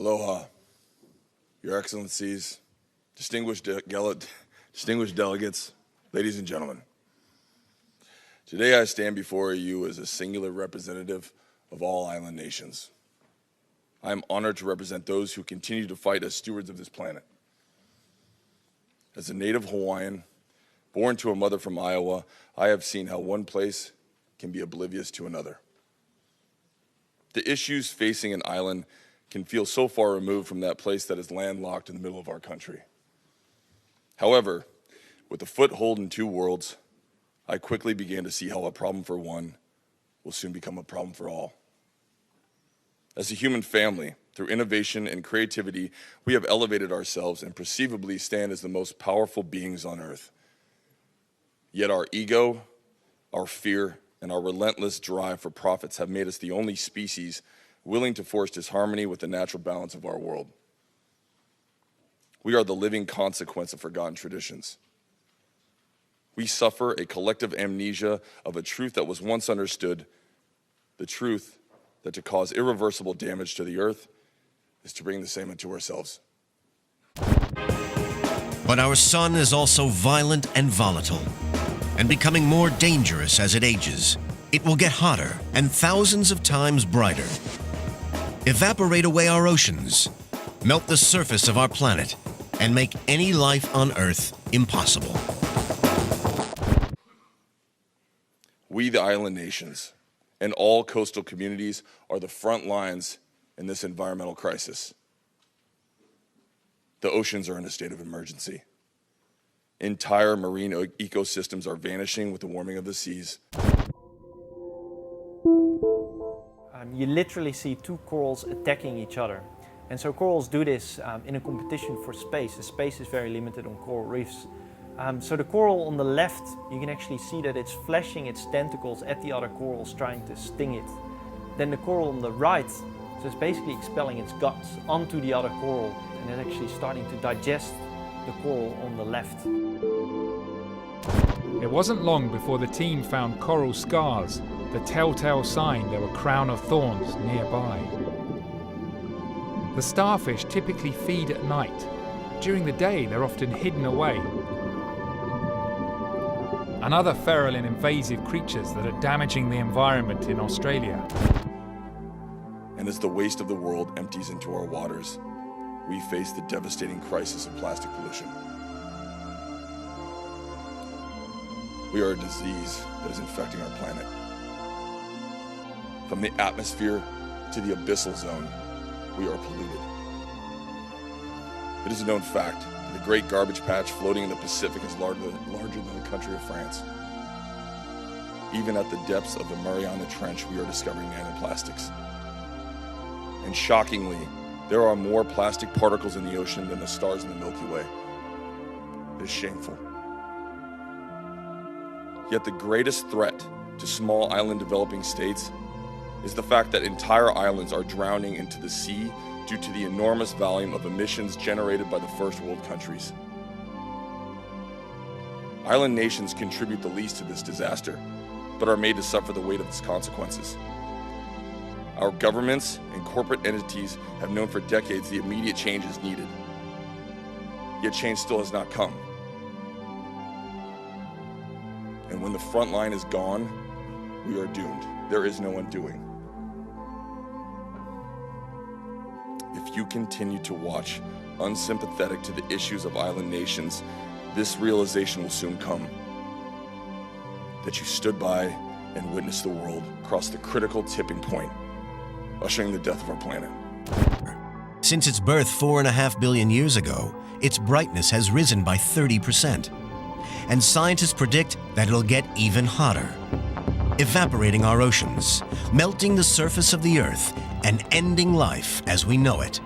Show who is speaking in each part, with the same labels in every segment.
Speaker 1: Aloha, Your Excellencies, distinguished delegates, ladies and gentlemen. Today I stand before you as a singular representative of all island nations. I am honored to represent those who continue to fight as stewards of this planet. As a native Hawaiian, born to a mother from Iowa, I have seen how one place can be oblivious to another. The issues facing an island can feel so far removed from that place that is landlocked in the middle of our country. However, with a foothold in two worlds, I quickly began to see how a problem for one will soon become a problem for all. As a human family, through innovation and creativity, we have elevated ourselves and perceivably stand as the most powerful beings on earth. Yet our ego, our fear, and our relentless drive for profits have made us the only species willing to force disharmony with the natural balance of our world. We are the living consequence of forgotten traditions. We suffer a collective amnesia of a truth that was once understood, the truth that to cause irreversible damage to the earth is to bring the same unto ourselves.
Speaker 2: But our sun is also violent and volatile, and becoming more dangerous as it ages. It will get hotter and thousands of times brighter. Evaporate away our oceans, melt the surface of our planet, and make any life on Earth impossible.
Speaker 1: We, the island nations, and all coastal communities are the front lines in this environmental crisis. The oceans are in a state of emergency. Entire marine ecosystems are vanishing with the warming of the seas.
Speaker 3: You literally see two corals attacking each other. And so corals do this in a competition for space. The space is very limited on coral reefs. So the coral on the left, you can actually see that it's flashing its tentacles at the other corals, trying to sting it. Then the coral on the right, so it's basically expelling its guts onto the other coral, and it's actually starting to digest the coral on the left.
Speaker 4: It wasn't long before the team found coral scars, the telltale sign there were crown of thorns nearby. The starfish typically feed at night. During the day, they're often hidden away. And other feral and invasive creatures that are damaging the environment in Australia.
Speaker 1: And as the waste of the world empties into our waters, we face the devastating crisis of plastic pollution. We are a disease that is infecting our planet. From the atmosphere to the abyssal zone, we are polluted. It is a known fact that the great garbage patch floating in the Pacific is larger than the country of France. Even at the depths of the Mariana Trench, we are discovering nanoplastics. And shockingly, there are more plastic particles in the ocean than the stars in the Milky Way. It is shameful. Yet the greatest threat to small island developing states is the fact that entire islands are drowning into the sea due to the enormous volume of emissions generated by the first world countries. Island nations contribute the least to this disaster, but are made to suffer the weight of its consequences. Our governments and corporate entities have known for decades the immediate change is needed, yet change still has not come. And when the front line is gone, we are doomed. There is no undoing. If you continue to watch, unsympathetic to the issues of island nations, this realization will soon come. That you stood by and witnessed the world cross the critical tipping point, ushering the death of our planet.
Speaker 2: Since its birth 4.5 billion years ago, its brightness has risen by 30%. And scientists predict that it'll get even hotter, evaporating our oceans, melting the surface of the Earth, and ending life as we know it.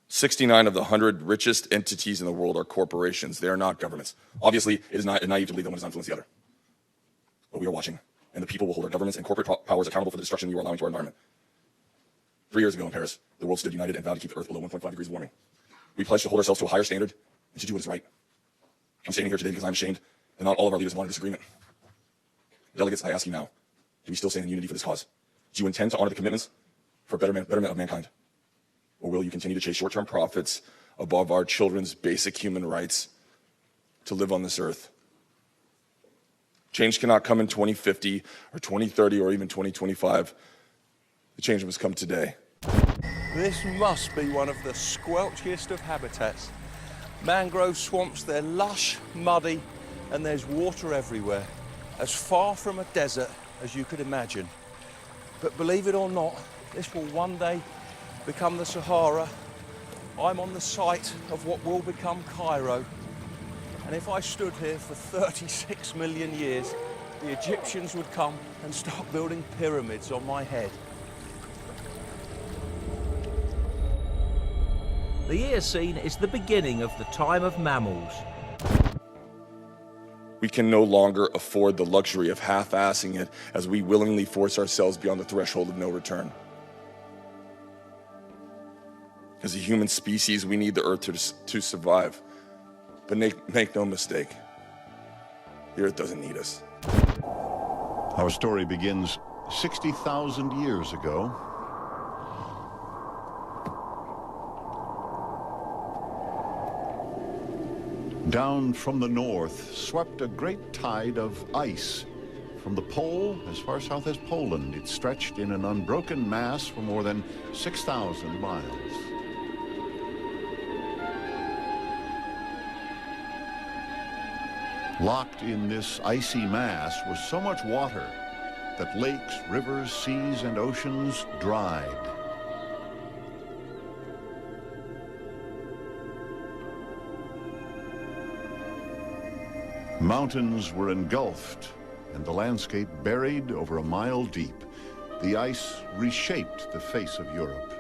Speaker 1: 69 of the 100 richest entities in the world are corporations. They are not governments. Obviously, it is not naive to believe that one does not influence the other. But we are watching, and the people will hold our governments and corporate powers accountable for the destruction we are allowing to our environment. 3 years ago in Paris, the world stood united and vowed to keep the Earth below 1.5 degrees of warming. We pledged to hold ourselves to a higher standard and to do what is right. I'm standing here today because I'm ashamed, and not all of our leaders wanted disagreement. Delegates, I ask you now, do we still stand in unity for this cause? Do you intend to honor the commitments for betterment of mankind? Or will you continue to chase short-term profits above our children's basic human rights to live on this earth? Change cannot come in 2050 or 2030 or even 2025. The change must come today.
Speaker 5: This must be one of the squelchiest of habitats. Mangrove swamps, they're lush, muddy, and there's water everywhere, as far from a desert as you could imagine. But believe it or not, this will one day become the Sahara. I'm on the site of what will become Cairo. And if I stood here for 36 million years, the Egyptians would come and start building pyramids on my head.
Speaker 6: The Eocene is the beginning of the time of mammals.
Speaker 1: We can no longer afford the luxury of half-assing it as we willingly force ourselves beyond the threshold of no return. As a human species, we need the earth to survive. But make no mistake, the earth doesn't need us.
Speaker 7: Our story begins 60,000 years ago. Down from the north swept a great tide of ice. From the pole as far south as Poland, it stretched in an unbroken mass for more than 6,000 miles. Locked in this icy mass was so much water that lakes, rivers, seas, and oceans dried. Mountains were engulfed and the landscape buried over a mile deep. The ice reshaped the face of Europe.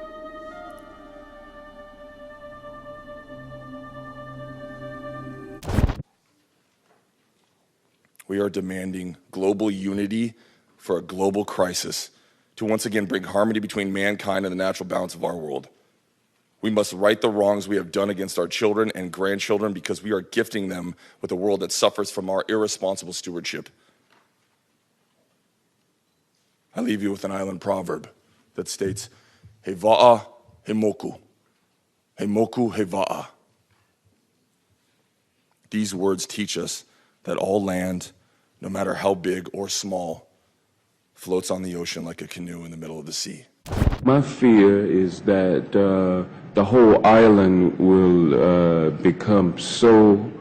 Speaker 1: We are demanding global unity for a global crisis to once again bring harmony between mankind and the natural balance of our world. We must right the wrongs we have done against our children and grandchildren because we are gifting them with a world that suffers from our irresponsible stewardship. I leave you with an island proverb that states, He va'a, he moku. He moku, he va'a. These words teach us that all land, no matter how big or small, floats on the ocean like a canoe in the middle of the sea.
Speaker 8: My fear is that the whole island will become so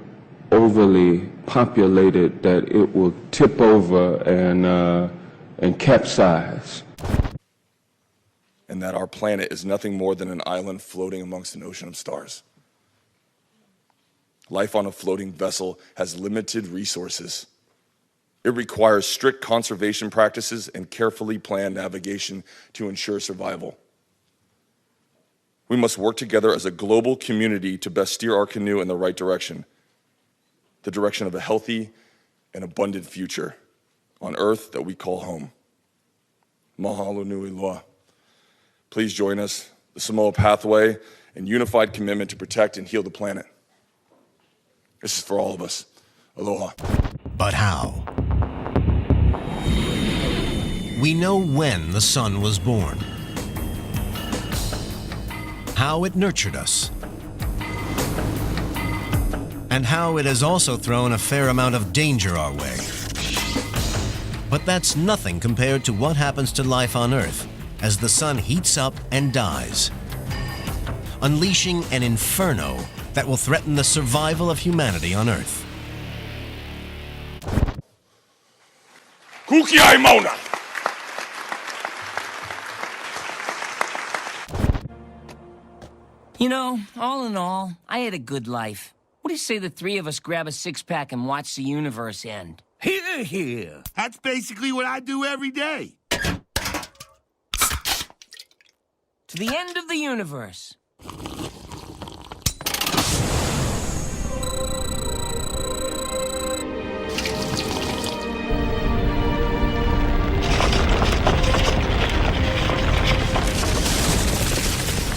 Speaker 8: overly populated that it will tip over and capsize.
Speaker 1: And that our planet is nothing more than an island floating amongst an ocean of stars. Life on a floating vessel has limited resources. It requires strict conservation practices and carefully planned navigation to ensure survival. We must work together as a global community to best steer our canoe in the right direction, the direction of a healthy and abundant future on Earth that we call home. Mahalo nui loa. Please join us, the Samoa Pathway, in unified commitment to protect and heal the planet. This is for all of us. Aloha.
Speaker 2: But how? We know when the sun was born, how it nurtured us, and how it has also thrown a fair amount of danger our way. But that's nothing compared to what happens to life on Earth as the sun heats up and dies, unleashing an inferno that will threaten the survival of humanity on Earth.
Speaker 1: Kukiai Mauna!
Speaker 9: You know, all in all, I had a good life. What do you say the three of us grab a six-pack and watch the universe end?
Speaker 10: Hear, hear. That's basically what I do every day.
Speaker 9: To the end of the universe.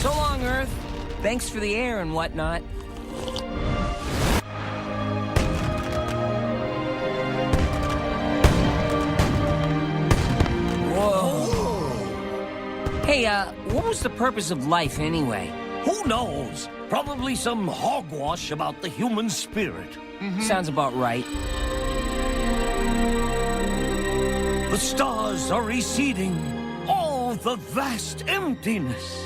Speaker 9: So long, Earth. Thanks for the air and whatnot. Whoa. Hey, What was the purpose of life anyway?
Speaker 10: Who knows? Probably some hogwash about the human spirit.
Speaker 9: Sounds about right.
Speaker 10: The stars are receding. All the vast emptiness.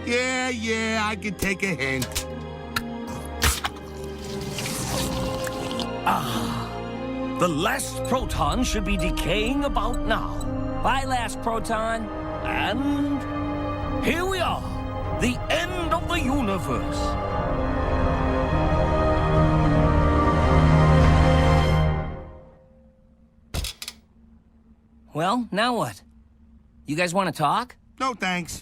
Speaker 10: Yeah, I can take a hint. The last proton should be decaying about now.
Speaker 9: Bye, last proton.
Speaker 10: And here we are, the end of the universe.
Speaker 9: Well, now what? You guys want to talk?
Speaker 10: No thanks.